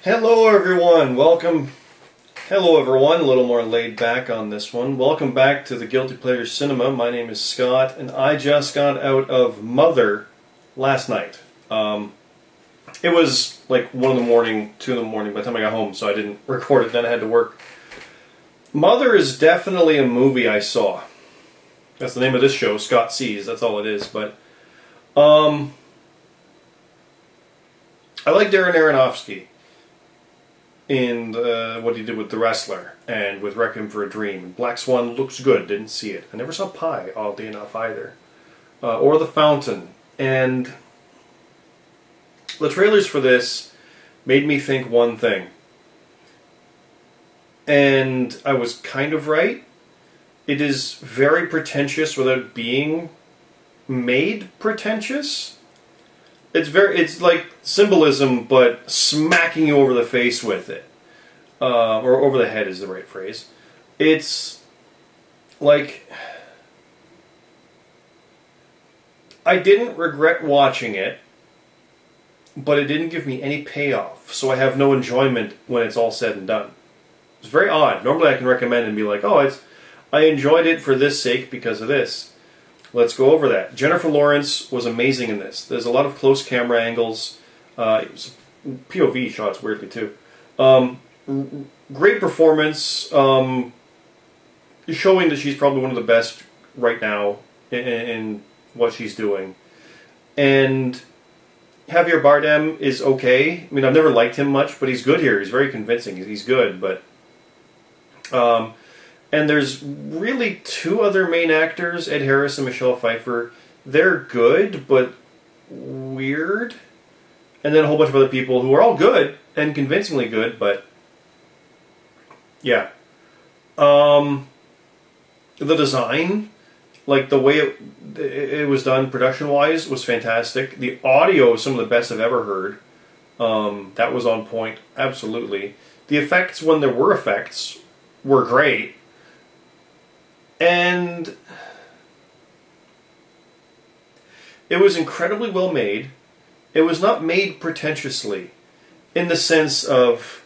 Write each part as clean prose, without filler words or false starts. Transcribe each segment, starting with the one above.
Hello everyone, welcome. Hello everyone, a little more laid back on this one. Welcome back to the Guilty Pleasure Cinema. My name is Scott, and I just got out of Mother last night. It was like 1 in the morning, 2 in the morning by the time I got home, so I didn't record it, then I had to work. Mother is definitely a movie I saw. That's the name of this show, Scott Sees, that's all it is, but I like Darren Aronofsky in what he did with The Wrestler and with Requiem for a Dream. Black Swan looks good, didn't see it. I never saw Pi, oddly enough, either. Or The Fountain. And the trailers for this made me think one thing. And I was kind of right. It is very pretentious without being made pretentious. It's like symbolism, but smacking you over the face with it. Or over the head is the right phrase. It's like, I didn't regret watching it, but it didn't give me any payoff, so I have no enjoyment when it's all said and done. It's very odd. Normally I can recommend and be like, oh, I enjoyed it for this sake because of this. Let's go over that. Jennifer Lawrence was amazing in this. There's a lot of close camera angles. It was POV shots, weirdly, too. Great performance. Showing that she's probably one of the best right now in what she's doing. And Javier Bardem is okay. I mean, I've never liked him much, but he's good here. He's very convincing. He's good, but... and there's really two other main actors, Ed Harris and Michelle Pfeiffer. They're good, but weird. And then a whole bunch of other people who are all good and convincingly good, but yeah. The design, like the way it was done production-wise, was fantastic. The audio is some of the best I've ever heard. That was on point, absolutely. The effects, when there were effects, were great. And it was incredibly well made. It was not made pretentiously, in the sense of,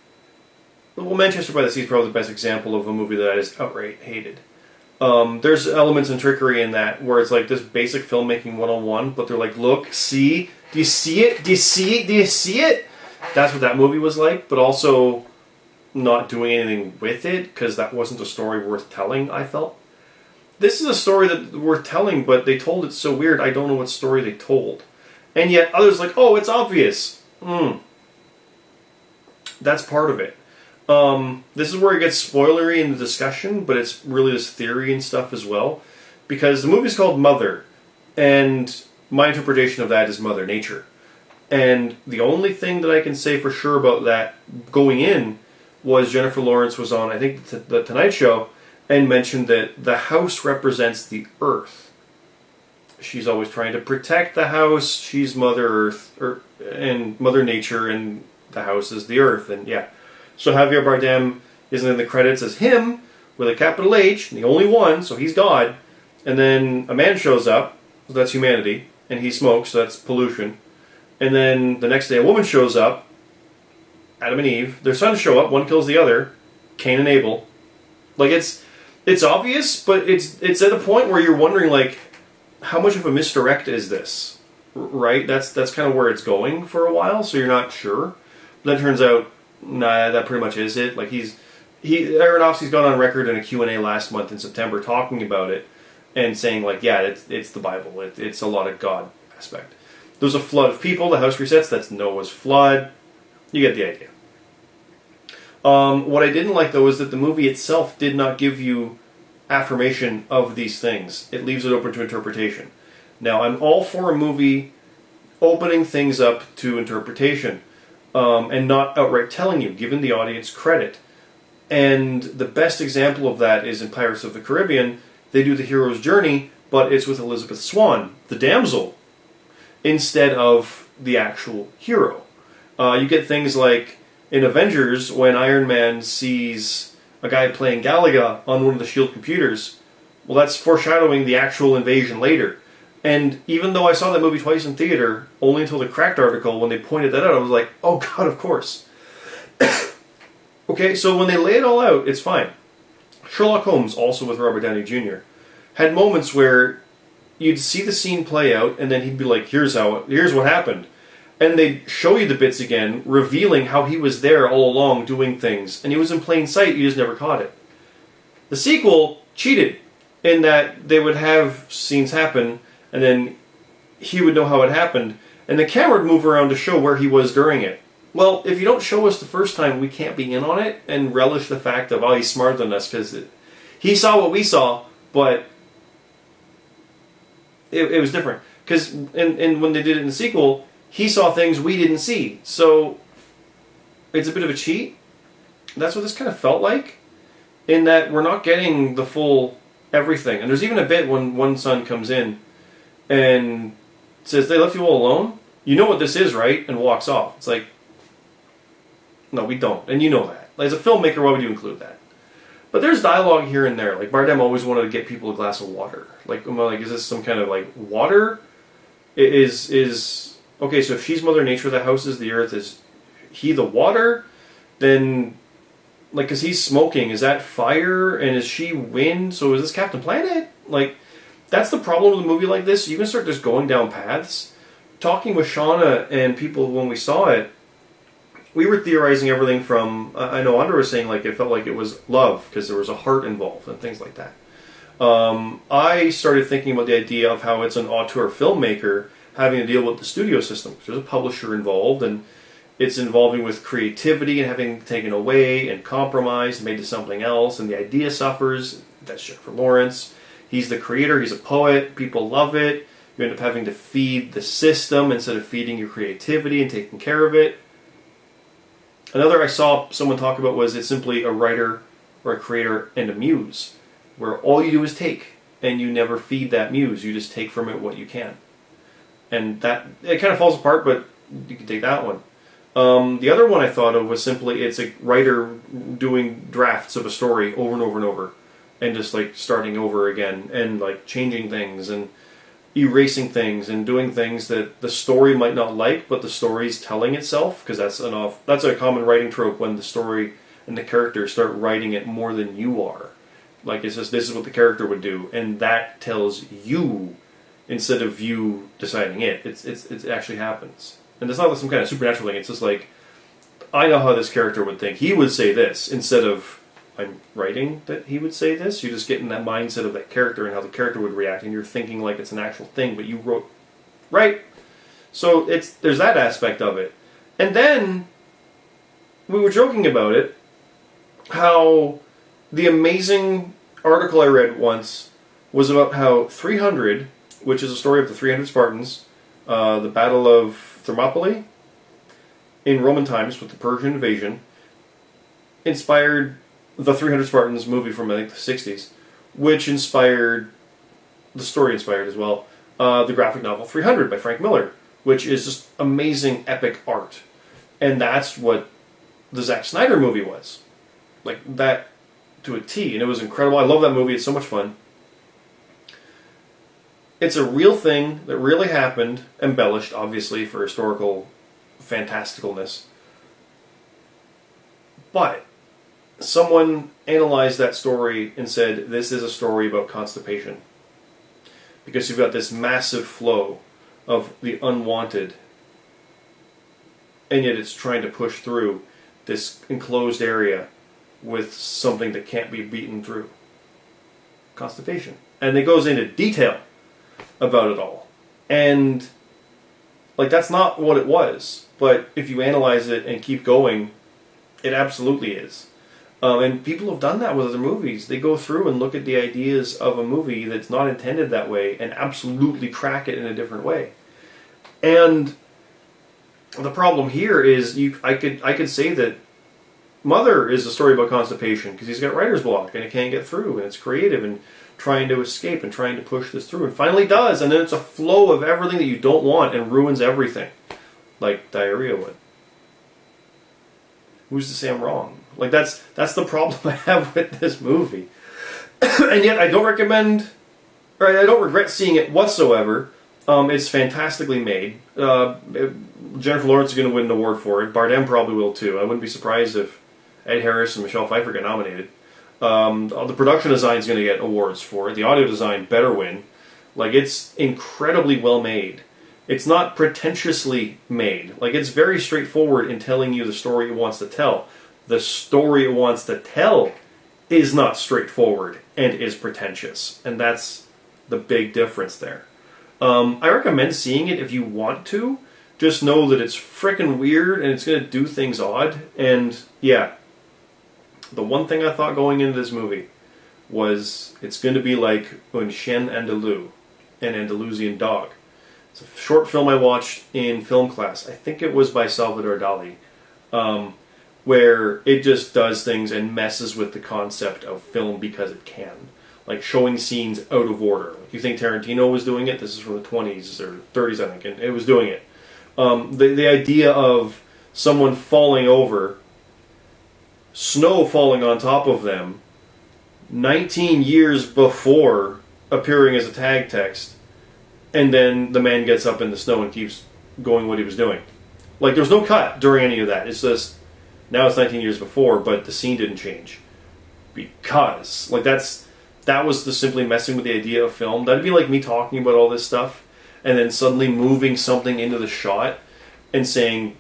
well, Manchester by the Sea is probably the best example of a movie that I just outright hated. There's elements and trickery in that where it's like this basic filmmaking 101, but they're like, look, see, do you see it? Do you see it? Do you see it? That's what that movie was like, but also not doing anything with it, because that wasn't a story worth telling, I felt. This is a story that worth telling, but they told it so weird, I don't know what story they told. And yet others like, oh, it's obvious. That's part of it. This is where it gets spoilery in the discussion, but it's really this theory and stuff as well. Because the movie's called Mother, and my interpretation of that is Mother Nature. And the only thing that I can say for sure about that going in was Jennifer Lawrence was on, I think, the Tonight Show, and mentioned that the house represents the earth. She's always trying to protect the house. She's Mother Earth, and Mother Nature, and the house is the earth, and yeah. So Javier Bardem isn't in the credits as him, with a capital H, and the only one, so he's God. And then a man shows up, so that's humanity, and he smokes, so that's pollution. And then the next day a woman shows up, Adam and Eve. Their sons show up, one kills the other, Cain and Abel. Like, it's obvious, but it's at a point where you're wondering, like, how much of a misdirect is this? Right? That's kind of where it's going for a while, so you're not sure. But then it turns out, nah, that pretty much is it. Like, Aronofsky's gone on record in a Q&A last month in September talking about it and saying, like, yeah, it's the Bible. It's a lot of God aspect. There's a flood of people, the house resets, that's Noah's flood. You get the idea. What I didn't like, though, is that the movie itself did not give you affirmation of these things. It leaves it open to interpretation. Now, I'm all for a movie opening things up to interpretation, and not outright telling you, giving the audience credit. And the best example of that is in Pirates of the Caribbean. They do the hero's journey, but it's with Elizabeth Swann, the damsel, instead of the actual hero. You get things like in Avengers, when Iron Man sees a guy playing Galaga on one of the S.H.I.E.L.D. computers, well, that's foreshadowing the actual invasion later. And even though I saw that movie twice in theater, only until the Cracked article, when they pointed that out, I was like, oh god, of course. Okay, so when they lay it all out, it's fine. Sherlock Holmes, also with Robert Downey Jr., had moments where you'd see the scene play out, and then he'd be like, here's what happened. And they'd show you the bits again, revealing how he was there all along doing things. And he was in plain sight, you just never caught it. The sequel cheated in that they would have scenes happen, and then he would know how it happened, and the camera would move around to show where he was during it. Well, if you don't show us the first time, we can't be in on it and relish the fact of, oh, he's smarter than us, because he saw what we saw, but it was different. Because when they did it in the sequel, he saw things we didn't see. So it's a bit of a cheat. That's what this kind of felt like, in that we're not getting the full everything. And there's even a bit when one son comes in and says, they left you all alone? You know what this is, right? And walks off. It's like, no, we don't. And you know that. As a filmmaker, why would you include that? But there's dialogue here and there. Like, Bardem always wanted to get people a glass of water. Like, is this some kind of, like, water? Okay, so if she's Mother Nature, the house is the earth, is he the water? Then, like, because he's smoking, is that fire? And is she wind? So is this Captain Planet? Like, that's the problem with a movie like this. You can start just going down paths. Talking with Shauna and people when we saw it, we were theorizing everything from, I know Andra was saying, like, it felt like it was love, because there was a heart involved and things like that. I started thinking about the idea of how it's an auteur filmmaker having to deal with the studio system. There's a publisher involved, and it's involving with creativity and having taken away and compromised and made to something else, and the idea suffers. That's Jennifer Lawrence. He's the creator, he's a poet, people love it. You end up having to feed the system instead of feeding your creativity and taking care of it. Another I saw someone talk about was it's simply a writer or a creator and a muse, where all you do is take, and you never feed that muse. You just take from it what you can. And that, it kind of falls apart, but you can take that one. The other one I thought of was simply, it's a writer doing drafts of a story over and over and over, and just like starting over again, and like changing things, and erasing things, and doing things that the story might not like, but the story's telling itself, because that's a common writing trope, when the story and the characters start writing it more than you are. Like, it's just, this is what the character would do, and that tells you, instead of you deciding it. It actually happens. And it's not like some kind of supernatural thing, it's just like, I know how this character would think. He would say this, instead of I'm writing that he would say this. You just get in that mindset of that character and how the character would react, and you're thinking like it's an actual thing, but you wrote, right? So there's that aspect of it. And then, we were joking about it, how the amazing article I read once was about how 300, which is a story of the 300 Spartans, the Battle of Thermopylae, in Roman times with the Persian invasion, inspired the 300 Spartans movie from, I think, the 60s, which inspired, the story inspired as well, the graphic novel 300 by Frank Miller, which is just amazing, epic art. And that's what the Zack Snyder movie was. Like, that to a T, and it was incredible. I love that movie, it's so much fun. It's a real thing that really happened, embellished, obviously, for historical fantasticalness. But someone analyzed that story and said, this is a story about constipation. Because you've got this massive flow of the unwanted, and yet it's trying to push through this enclosed area with something that can't be beaten through. Constipation. And it goes into detail about it all. And, like, that's not what it was. But if you analyze it and keep going, it absolutely is. And people have done that with other movies. They go through and look at the ideas of a movie that's not intended that way and absolutely track it in a different way. And the problem here is, I could say that Mother is a story about constipation because he's got writer's block and it can't get through, and it's creative and trying to escape and trying to push this through, and finally does, and then it's a flow of everything that you don't want and ruins everything, like diarrhea would. Who's to say I'm wrong? Like, that's the problem I have with this movie. And yet I don't recommend, or I don't regret seeing it whatsoever. It's fantastically made. Jennifer Lawrence is going to win an award for it. Bardem probably will too. I wouldn't be surprised if Ed Harris and Michelle Pfeiffer get nominated. The production design is going to get awards for it. The audio design better win. Like, it's incredibly well made. It's not pretentiously made. Like, it's very straightforward in telling you the story it wants to tell. The story it wants to tell is not straightforward and is pretentious. And that's the big difference there. I recommend seeing it if you want to. Just know that it's frickin' weird and it's going to do things odd. And, yeah. The one thing I thought going into this movie was it's going to be like Un Chien Andalou, an Andalusian dog. It's a short film I watched in film class. I think it was by Salvador Dali, where it just does things and messes with the concept of film because it can. Like showing scenes out of order. Like you think Tarantino was doing it? This is from the 20s or 30s, I think, and it was doing it. The idea of someone falling over, snow falling on top of them 19 years before appearing as a tag text, and then the man gets up in the snow and keeps going what he was doing. Like, there's no cut during any of that. It's just, now it's 19 years before, but the scene didn't change. Because, like, that was the simply messing with the idea of film. That'd be like me talking about all this stuff, and then suddenly moving something into the shot and saying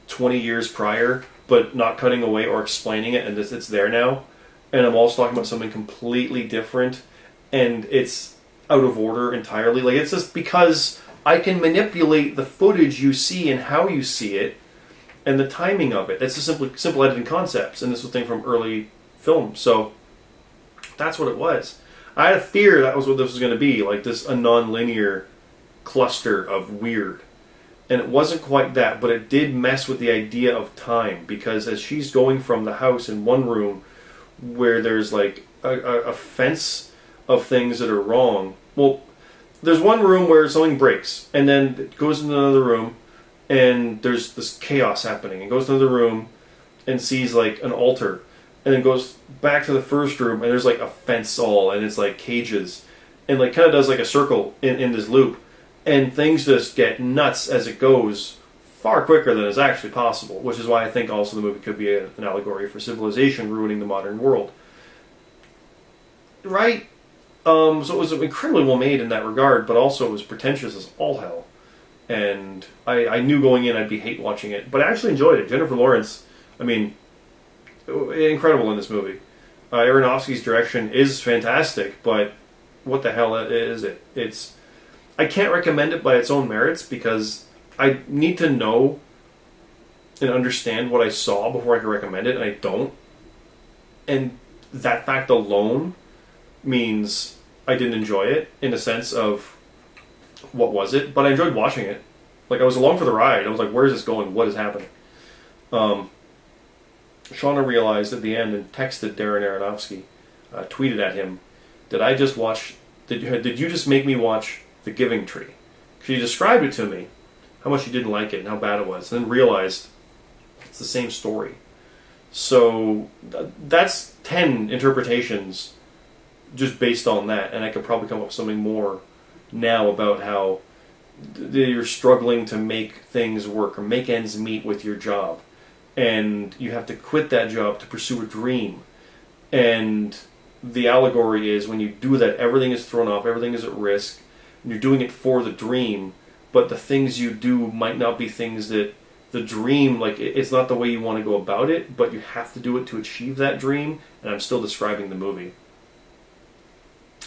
20 years prior, but not cutting away or explaining it, and it's there now. And I'm also talking about something completely different, and it's out of order entirely. Like, it's just because I can manipulate the footage you see and how you see it, and the timing of it. That's a simple editing concepts, and this was a thing from early film. So that's what it was. I had a fear that was what this was going to be, like a non-linear cluster of weird. And it wasn't quite that, but it did mess with the idea of time, because as she's going from the house in one room where there's like a fence of things that are wrong. Well, there's one room where something breaks, and then it goes into another room, and there's this chaos happening. It goes to another room and sees like an altar, and then goes back to the first room, and there's like a fence all, and it's like cages, and like kind of does like a circle in this loop. And things just get nuts as it goes, far quicker than is actually possible, which is why I think also the movie could be an allegory for civilization ruining the modern world. Right? So it was incredibly well made in that regard, but also it was pretentious as all hell. And I knew going in I'd be hate watching it, but I actually enjoyed it. Jennifer Lawrence, I mean, incredible in this movie. Aronofsky's direction is fantastic, but what the hell is it? I can't recommend it by its own merits because I need to know and understand what I saw before I can recommend it, and I don't. And that fact alone means I didn't enjoy it in a sense of what was it, but I enjoyed watching it. Like, I was along for the ride. I was like, where is this going? What is happening? Shauna realized at the end and texted Darren Aronofsky, tweeted at him, did you just make me watch The Giving Tree? She described it to me, how much she didn't like it and how bad it was, and then realized it's the same story. So that's 10 interpretations just based on that, and I could probably come up with something more now about how you're struggling to make things work or make ends meet with your job, and you have to quit that job to pursue a dream. And the allegory is when you do that, everything is thrown off, everything is at risk. You're doing it for the dream, but the things you do might not be things that the dream, like, it's not the way you want to go about it, but you have to do it to achieve that dream, and I'm still describing the movie.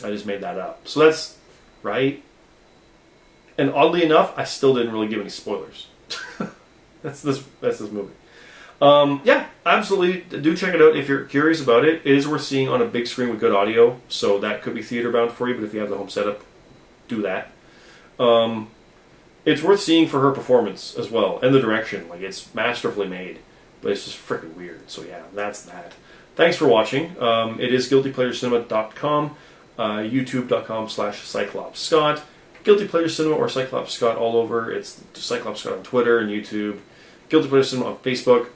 I just made that up. So that's right. And oddly enough, I still didn't really give any spoilers. That's this movie. Yeah, absolutely. Do check it out if you're curious about it. It is worth seeing on a big screen with good audio, so that could be theater bound for you, but if you have the home setup, do that. It's worth seeing for her performance as well, and the direction. Like, it's masterfully made, but it's just freaking weird. So yeah, that's that. Thanks for watching. It is GuiltyPleasureCinema.com, YouTube.com/CyclopsScott, Guilty Pleasure Cinema or Cyclops Scott all over. It's Cyclops Scott on Twitter and YouTube, Guilty Pleasure Cinema on Facebook.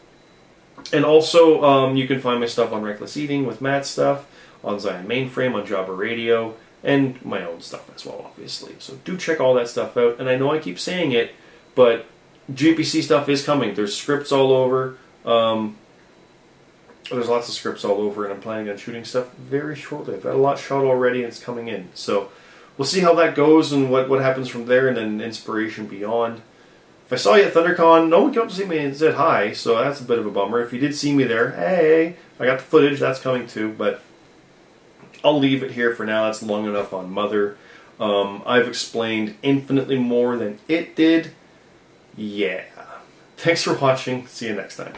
And also, you can find my stuff on Reckless Eating with Matt's stuff, on Zion Mainframe, on Jabba Radio, and my own stuff as well, obviously. So do check all that stuff out. And I know I keep saying it, but GPC stuff is coming. There's scripts all over. there's lots of scripts all over, and I'm planning on shooting stuff very shortly. I've got a lot shot already, and it's coming in. So we'll see how that goes and what happens from there, and then inspiration beyond. If I saw you at ThunderCon, no one came up to see me and said hi, so that's a bit of a bummer. If you did see me there, hey, I got the footage, that's coming too, but I'll leave it here for now. That's long enough on Mother. I've explained infinitely more than it did. Yeah. Thanks for watching. See you next time.